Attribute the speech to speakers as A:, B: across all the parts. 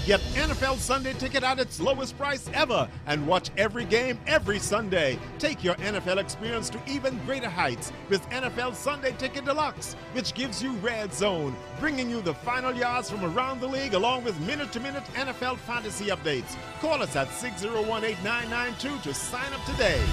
A: Get NFL Sunday Ticket at its lowest price ever and watch every game every Sunday. Take your NFL experience to even greater heights with NFL Sunday Ticket Deluxe, which gives you Red Zone, bringing you the final yards from around the league along with minute-to-minute NFL fantasy updates. Call us at 601-8992 to sign up today.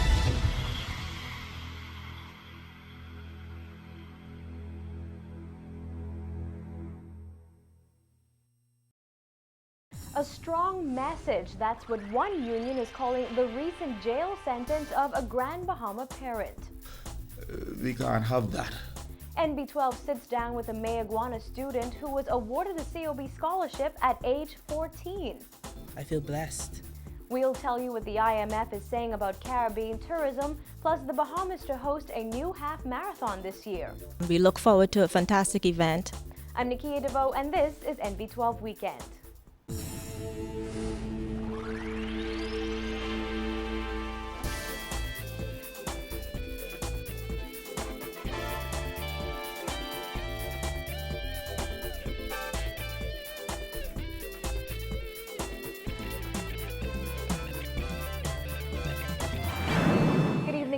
B: A strong message, that's what one union is calling the recent jail sentence of a Grand Bahama parent.
C: We can't have that.
B: NB12 sits down with a Mayagüana student who was awarded a COB scholarship at age 14.
D: I feel blessed.
B: We'll tell you what the IMF is saying about Caribbean tourism, plus the Bahamas to host a new half marathon this year.
E: We look forward to a fantastic event.
B: I'm Nikia DeVoe, and this is NB12 Weekend.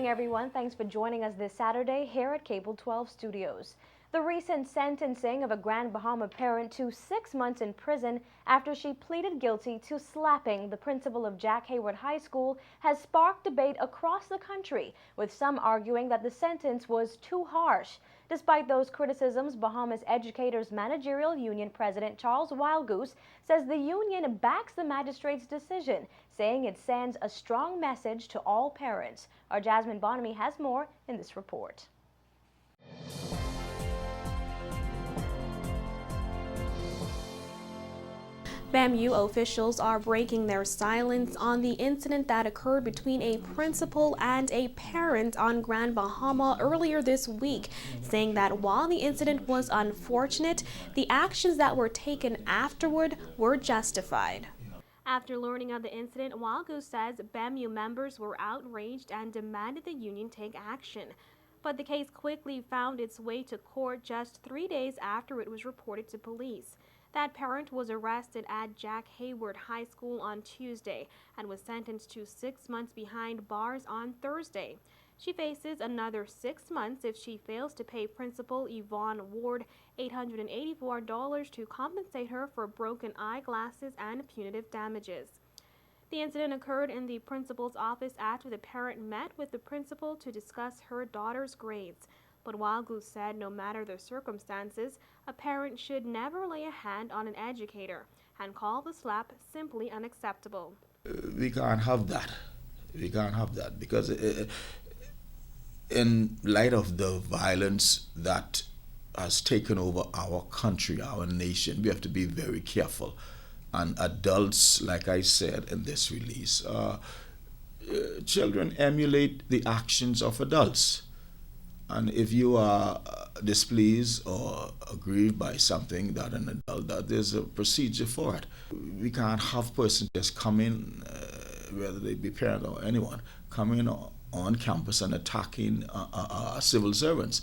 B: Everyone, thanks for joining us this Saturday here at Cable 12 Studios. The recent sentencing of a Grand Bahama parent to 6 months in prison after she pleaded guilty to slapping the principal of Jack Hayward High School has sparked debate across the country, with some arguing that the sentence was too harsh. Despite those criticisms, Bahamas Educators Managerial Union President Charles Wildgoose says the union backs the magistrate's decision, saying it sends a strong message to all parents. Our Jasmine Bonamy has more in this report.
F: Bemu officials are breaking their silence on the incident that occurred between a principal and a parent on Grand Bahama earlier this week, saying that while the incident was unfortunate, the actions that were taken afterward were justified. After learning of the incident, Wildgoose says Bemu members were outraged and demanded the union take action. But the case quickly found its way to court just 3 days after it was reported to police. That parent was arrested at Jack Hayward High School on Tuesday and was sentenced to 6 months behind bars on Thursday. She faces another 6 months if she fails to pay Principal Yvonne Ward $884 to compensate her for broken eyeglasses and punitive damages. The incident occurred in the principal's office after the parent met with the principal to discuss her daughter's grades. But Wildgoose said no matter the circumstances, a parent should never lay a hand on an educator and call the slap simply unacceptable.
C: We can't have that. We can't have that because in light of the violence that has taken over our country, our nation, we have to be very careful. And adults, like I said in this release, children emulate the actions of adults. And if you are displeased or aggrieved by something that an adult does, there's a procedure for it. We can't have persons just come in, whether they be parent or anyone, come in on campus and attacking civil servants.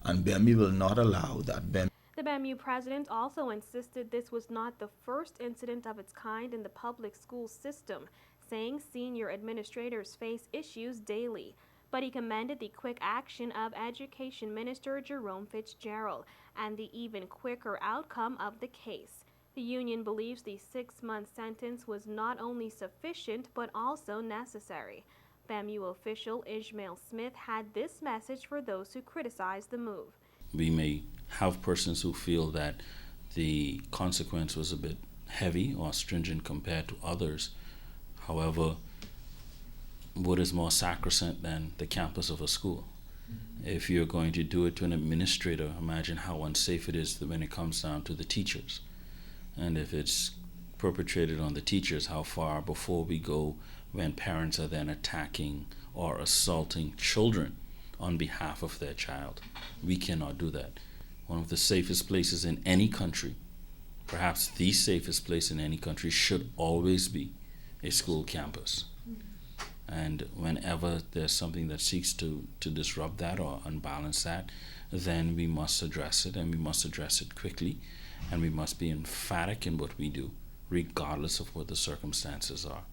C: And Bemu will not allow that.
F: The Bemu president also insisted this was not the first incident of its kind in the public school system, saying senior administrators face issues daily. But he commended the quick action of Education Minister Jerome Fitzgerald and the even quicker outcome of the case. The union believes the 6-month sentence was not only sufficient but also necessary. Bemu official Ishmael Smith had this message for those who criticize the move.
G: We may have persons who feel that the consequence was a bit heavy or stringent compared to others. However, what is more sacrosanct than the campus of a school? If you're going to do it to an administrator, imagine how unsafe it is when it comes down to the teachers. And if it's perpetrated on the teachers, how far before we go when parents are then attacking or assaulting children on behalf of their child? We cannot do that. One of the safest places in any country, perhaps the safest place in any country, should always be a school campus. And whenever there's something that seeks to disrupt that or unbalance that, then we must address it, and we must address it quickly, and we must be emphatic in what we do. regardless of what the circumstances are.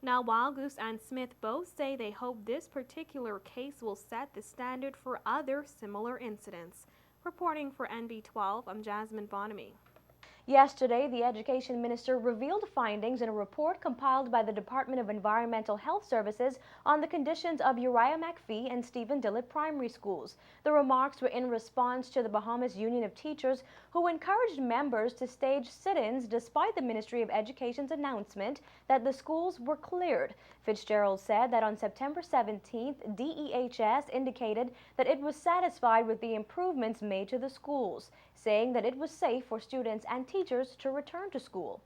F: Now, Wildgoose and Smith both say they hope this particular case will set the standard for other similar incidents. Reporting for NB12, I'm Jasmine Bonamy.
B: Yesterday, the Education Minister revealed findings in a report compiled by the Department of Environmental Health Services on the conditions of Uriah McPhee and Stephen Dillett primary schools. The remarks were in response to the Bahamas Union of Teachers, who encouraged members to stage sit-ins despite the Ministry of Education's announcement that the schools were cleared. Fitzgerald said that on September 17th, DEHS indicated that it was satisfied with the improvements made to the schools, saying that it was safe for students and teachers to return to school.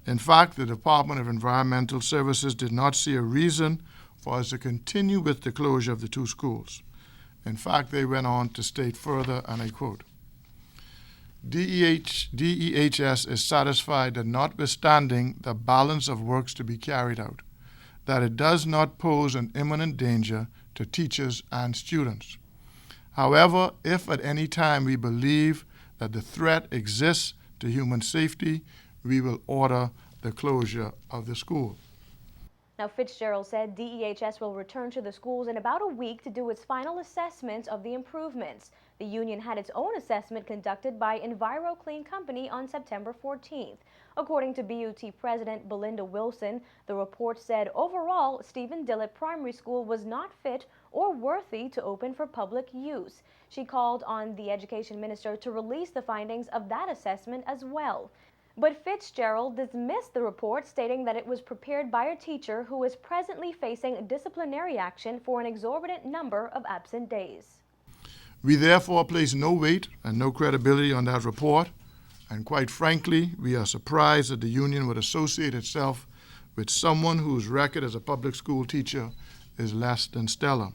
H: In fact, the Department of Environmental Services did not see a reason for us to continue with the closure of the two schools. In fact, they went on to state further, and I quote, DEHS is satisfied that notwithstanding the balance of works to be carried out, that it does not pose an imminent danger to teachers and students. However, if at any time we believe that the threat exists to human safety, we will order the closure of the school.
B: Now, Fitzgerald said DEHS will return to the schools in about a week to do its final assessment of the improvements. The union had its own assessment conducted by EnviroClean Company on September 14th. According to BUT President Belinda Wilson, the report said overall, Stephen Dillett Primary School was not fit or worthy to open for public use. She called on the Education Minister to release the findings of that assessment as well. But Fitzgerald dismissed the report, stating that it was prepared by a teacher who is presently facing disciplinary action for an exorbitant number of absent days.
H: We therefore place no weight and no credibility on that report, and quite frankly, we are surprised that the union would associate itself with someone whose record as a public school teacher is less than stellar.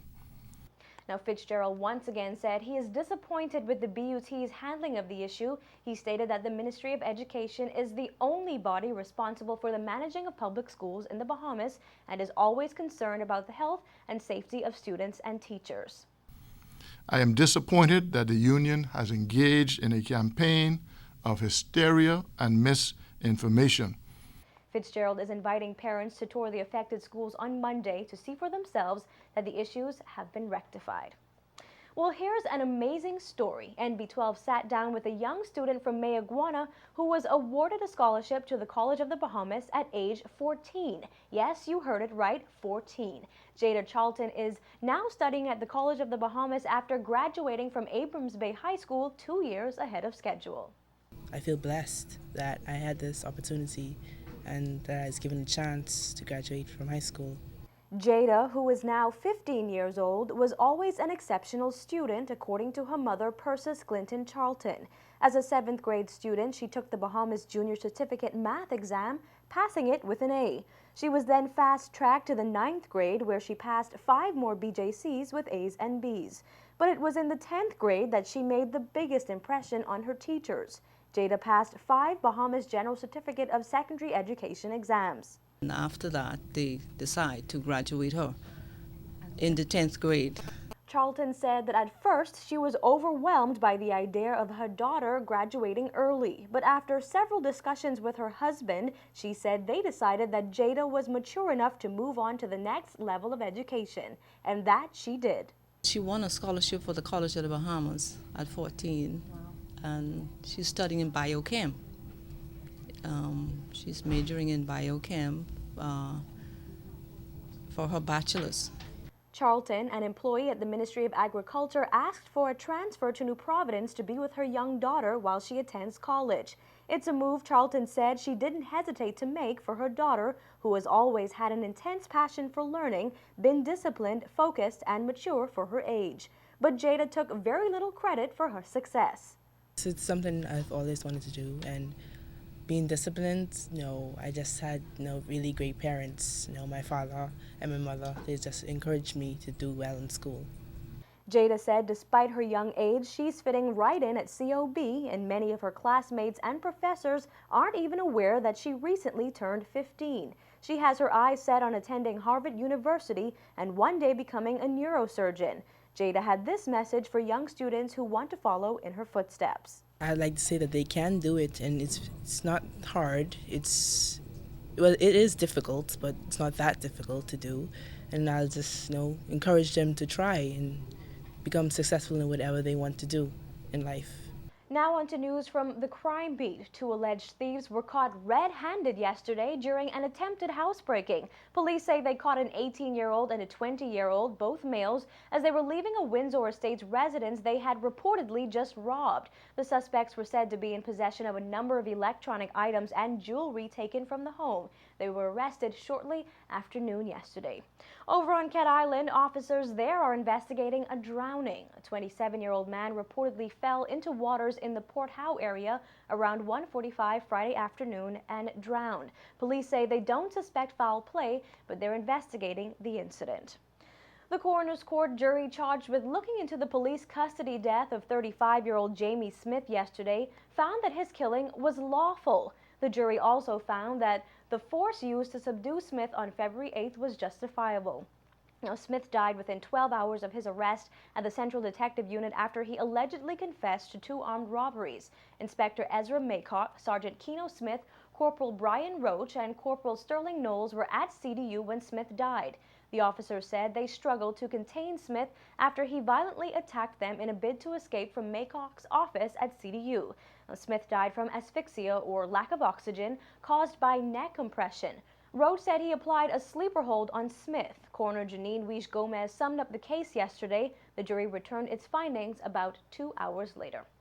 B: Now, Fitzgerald once again said he is disappointed with the BUT's handling of the issue. He stated that the Ministry of Education is the only body responsible for the managing of public schools in the Bahamas and is always concerned about the health and safety of students and teachers.
H: I am disappointed that the union has engaged in a campaign of hysteria and misinformation.
B: Fitzgerald is inviting parents to tour the affected schools on Monday to see for themselves that the issues have been rectified. Well, here's an amazing story. NB12 sat down with a young student from Mayaguana who was awarded a scholarship to the College of the Bahamas at age 14. Yes, you heard it right, 14. Jada Charlton is now studying at the College of the Bahamas after graduating from Abrams Bay High School 2 years ahead of schedule.
D: I feel blessed that I had this opportunity and that I was given a chance to graduate from high school.
B: Jada, who is now 15 years old, was always an exceptional student, according to her mother, Persis Clinton Charlton. As a 7th grade student, she took the Bahamas Junior Certificate Math exam, passing it with an A. She was then fast-tracked to the 9th grade, where she passed 5 more BJCs with A's and B's. But it was in the 10th grade that she made the biggest impression on her teachers. Jada passed 5 Bahamas General Certificate of Secondary Education exams.
I: And after that, they decide to graduate her in the 10th grade.
B: Charlton said that at first she was overwhelmed by the idea of her daughter graduating early. But after several discussions with her husband, she said they decided that Jada was mature enough to move on to the next level of education. And that she did.
I: She won a scholarship for the College of the Bahamas at 14. And she's studying in biochem. She's majoring in biochem for her bachelor's.
B: Charlton, an employee at the Ministry of Agriculture, asked for a transfer to New Providence to be with her young daughter while she attends college. It's a move Charlton said she didn't hesitate to make for her daughter, who has always had an intense passion for learning, been disciplined, focused, and mature for her age. But Jada took very little credit for her success.
D: It's something I've always wanted to do, and being disciplined, I just had, really great parents. My father and my mother, they just encouraged me to do well in school.
B: Jada said despite her young age, she's fitting right in at COB, and many of her classmates and professors aren't even aware that she recently turned 15. She has her eyes set on attending Harvard University and one day becoming a neurosurgeon. Jada had this message for young students who want to follow in her footsteps.
D: I'd like to say that they can do it, and it's not hard. It is difficult, but it's not that difficult to do. And I'll just encourage them to try and become successful in whatever they want to do in life.
B: Now on to news from the crime beat. Two alleged thieves were caught red-handed yesterday during an attempted housebreaking. Police say they caught an 18-year-old and a 20-year-old, both males, as they were leaving a Windsor Estates residence they had reportedly just robbed. The suspects were said to be in possession of a number of electronic items and jewelry taken from the home. They were arrested shortly after noon yesterday. Over on Cat Island, officers there are investigating a drowning. A 27-year-old man reportedly fell into waters in the Port Howe area around 1:45 Friday afternoon and drowned. Police say they don't suspect foul play, but they're investigating the incident. The coroner's court jury charged with looking into the police custody death of 35-year-old Jamie Smith yesterday found that his killing was lawful. The jury also found that the force used to subdue Smith on February 8th was justifiable. Now, Smith died within 12 hours of his arrest at the Central Detective Unit after he allegedly confessed to 2 armed robberies. Inspector Ezra Maycock, Sergeant Keno Smith, Corporal Brian Roach, and Corporal Sterling Knowles were at CDU when Smith died. The officers said they struggled to contain Smith after he violently attacked them in a bid to escape from Maycock's office at CDU. Now, Smith died from asphyxia or lack of oxygen caused by neck compression. Roach said he applied a sleeper hold on Smith. Coroner Janine Weish Gomez summed up the case yesterday. The jury returned its findings about 2 hours later.